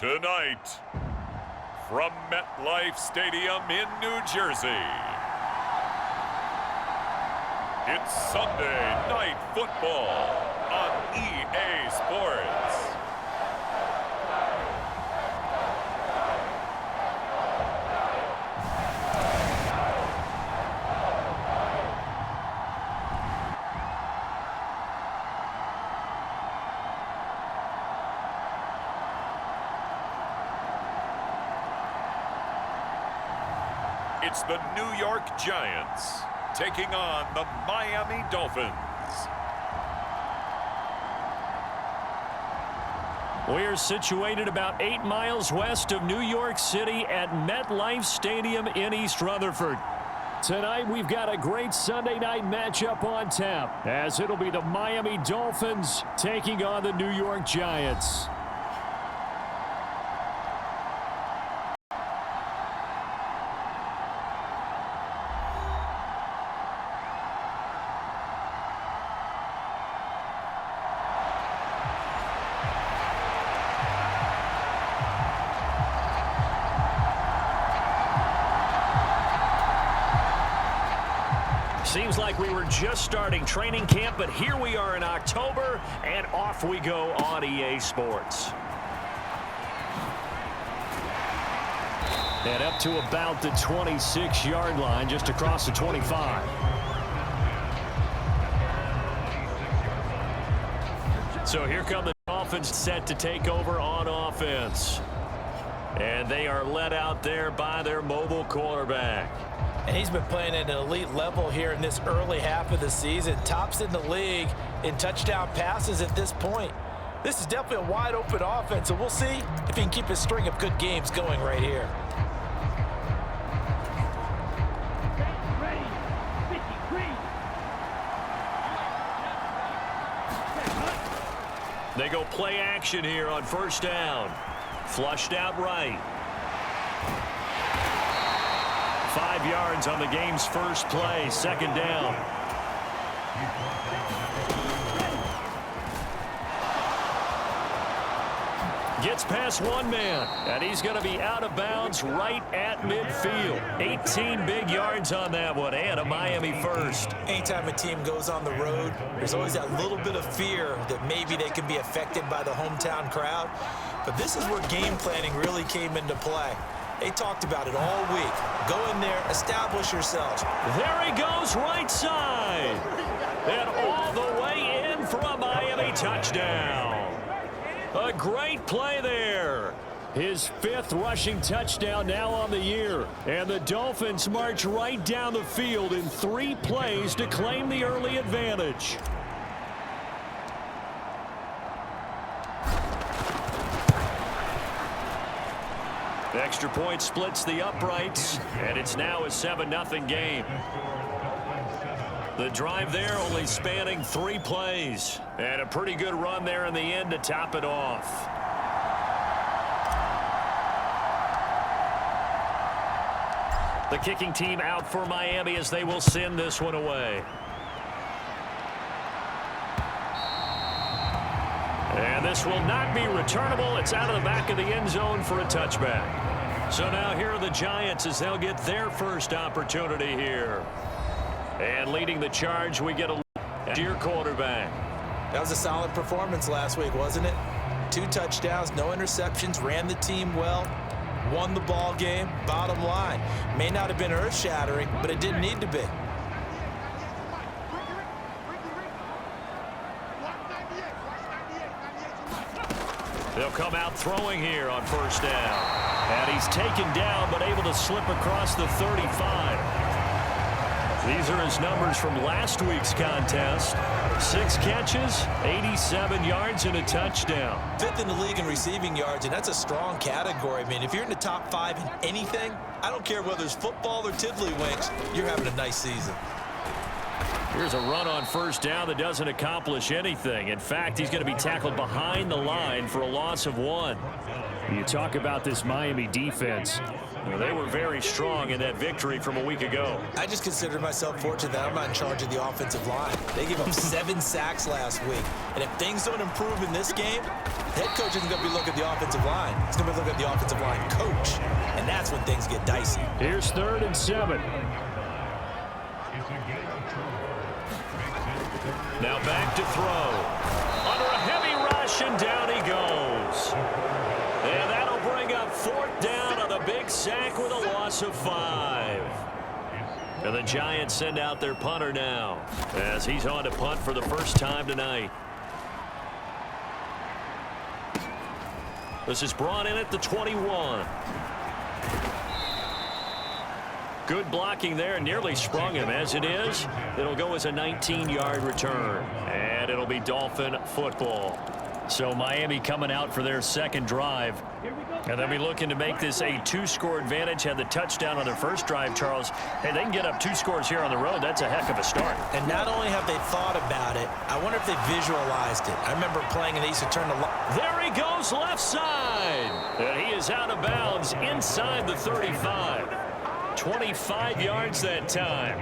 Tonight, from MetLife Stadium in New Jersey, it's Sunday Night Football on EA Sports. It's the New York Giants taking on the Miami Dolphins. We're situated about 8 miles west of New York City at MetLife Stadium in East Rutherford. Tonight, we've got a great Sunday night matchup on tap, as it'll be the Miami Dolphins taking on the New York Giants. Seems like we were just starting training camp, but here we are in October, and off we go on EA Sports. And up to about the 26-yard line, just across the 25. So here come the Dolphins set to take over on offense. And they are led out there by their mobile quarterback. And he's been playing at an elite level here in this early half of the season. Tops in the league in touchdown passes at this point. This is definitely a wide-open offense, so we'll see if he can keep his string of good games going right here. They go play action here on first down. Flushed out right. 5 yards on the game's first play, second down. Gets past one man, and he's going to be out of bounds right at midfield. 18 big yards on that one, and a Miami first. Anytime a team goes on the road, there's always that little bit of fear that maybe they could be affected by the hometown crowd. But this is where game planning really came into play. They talked about it all week. Go in there, establish yourselves. There he goes, right side. And all the way in for a Miami touchdown. A great play there. His 5th rushing touchdown now on the year. And the Dolphins march right down the field in 3 plays to claim the early advantage. The extra point splits the uprights, and it's now a 7-0 game. The drive there only spanning 3 plays, and a pretty good run there in the end to top it off. The kicking team out for Miami as they will send this one away. And this will not be returnable. It's out of the back of the end zone for a touchback. So now here are the Giants as they'll get their first opportunity here. And leading the charge, we get a look at your quarterback. That was a solid performance last week, wasn't it? 2 touchdowns, no interceptions, ran the team well, won the ball game. Bottom line, may not have been earth-shattering, but it didn't need to be. They'll come out throwing here on first down. And he's taken down but able to slip across the 35. These are his numbers from last week's contest. 6 catches, 87 yards, and a touchdown. 5th in the league in receiving yards, and that's a strong category. I mean, if you're in the top 5 in anything, I don't care whether it's football or tiddlywinks, you're having a nice season. Here's a run on first down that doesn't accomplish anything. In fact, he's going to be tackled behind the line for a loss of 1. You talk about this Miami defense. Well, they were very strong in that victory from a week ago. I just consider myself fortunate that I'm not in charge of the offensive line. They gave up 7 sacks last week. And if things don't improve in this game, head coach isn't going to be looking at the offensive line. He's going to be looking at the offensive line coach. And that's when things get dicey. Here's 3rd and 7. Now back to throw. Under a heavy rush, and down he goes. And that'll bring up 4th down on the big sack with a loss of 5. And the Giants send out their punter now as he's on to punt for the first time tonight. This is brought in at the 21. Good blocking there, nearly sprung him. As it is, it'll go as a 19-yard return. And it'll be Dolphin football. So Miami coming out for their second drive. And they'll be looking to make this a 2-score advantage. Had the touchdown on their first drive, Charles. Hey, they can get up 2 scores here on the road. That's a heck of a start. And not only have they thought about it, I wonder if they visualized it. I remember playing and they used to turn the There he goes, left side. And he is out of bounds inside the 35. 25 yards that time.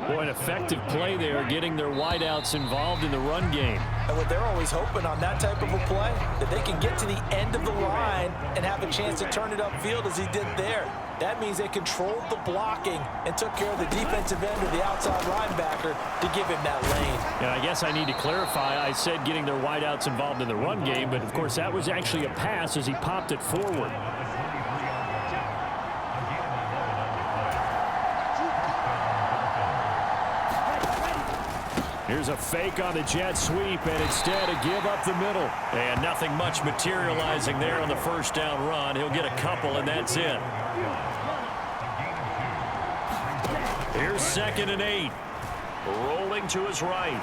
Boy, an effective play there, getting their wideouts involved in the run game. And what they're always hoping on that type of a play, that they can get to the end of the line and have a chance to turn it upfield as he did there. That means they controlled the blocking and took care of the defensive end of the outside linebacker to give him that lane. And I guess I need to clarify, I said getting their wideouts involved in the run game, but of course that was actually a pass as he popped it forward. Here's a fake on the jet sweep, and instead a give up the middle. And nothing much materializing there on the first down run. He'll get a couple, and that's it. Here's 2nd and 8. Rolling to his right.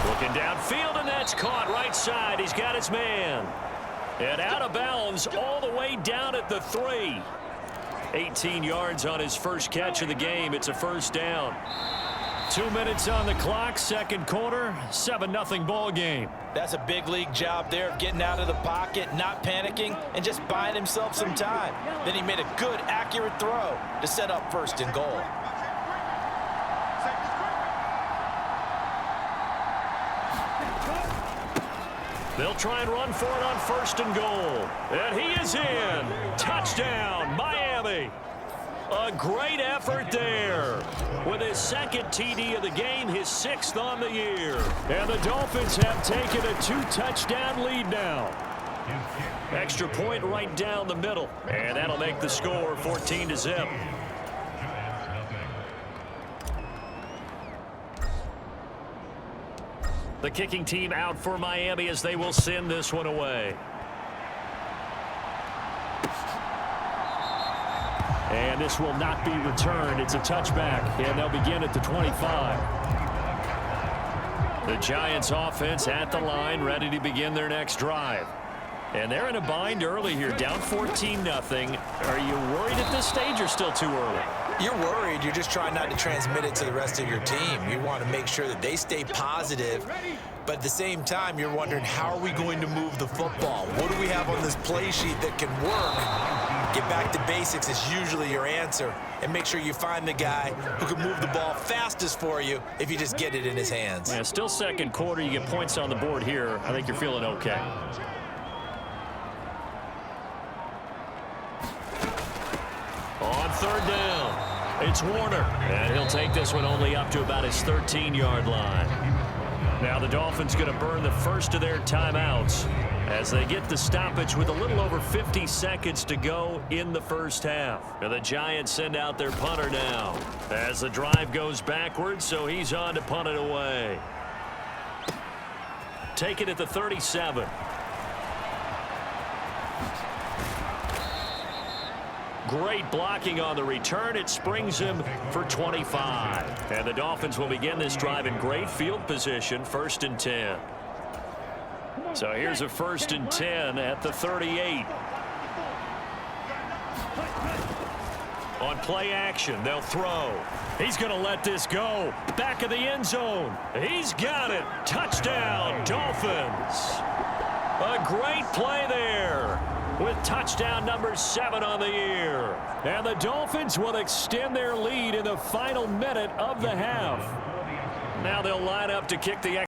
Looking downfield, and that's caught right side. He's got his man. And out of bounds all the way down at the 3. 18 yards on his first catch of the game. It's a first down. 2 minutes on the clock, second quarter, 7-0 ball game. That's a big league job there of getting out of the pocket, not panicking, and just buying himself some time. Then he made a good, accurate throw to set up 1st and goal. They'll try and run for it on 1st and goal. And he is in. Touchdown, Miami. A great effort there. With his 2nd TD of the game, his 6th on the year. And the Dolphins have taken a 2-touchdown lead now. Extra point right down the middle. And that'll make the score 14-0. The kicking team out for Miami as they will send this one away. And this will not be returned. It's a touchback, and they'll begin at the 25. The Giants offense at the line, ready to begin their next drive. And they're in a bind early here, down 14-0. Are you worried at this stage or still too early? You're worried. You're just trying not to transmit it to the rest of your team. You want to make sure that they stay positive. But at the same time, you're wondering, how are we going to move the football? What do we have on this play sheet that can work? Get back to basics is usually your answer. And make sure you find the guy who can move the ball fastest for you if you just get it in his hands. Yeah, still second quarter. You get points on the board here. I think you're feeling okay. On 3rd down, it's Warner. And he'll take this one only up to about his 13-yard line. Now the Dolphins going to burn the first of their timeouts as they get the stoppage with a little over 50 seconds to go in the first half. And the Giants send out their punter now as the drive goes backwards, so he's on to punt it away. Take it at the 37. Great blocking on the return. It springs him for 25. And the Dolphins will begin this drive in great field position, 1st and 10. So here's a 1st and 10 at the 38. On play action, they'll throw. He's going to let this go. Back of the end zone. He's got it. Touchdown, Dolphins. A great play there with touchdown number 7 on the year. And the Dolphins will extend their lead in the final minute of the half. Now they'll line up to kick the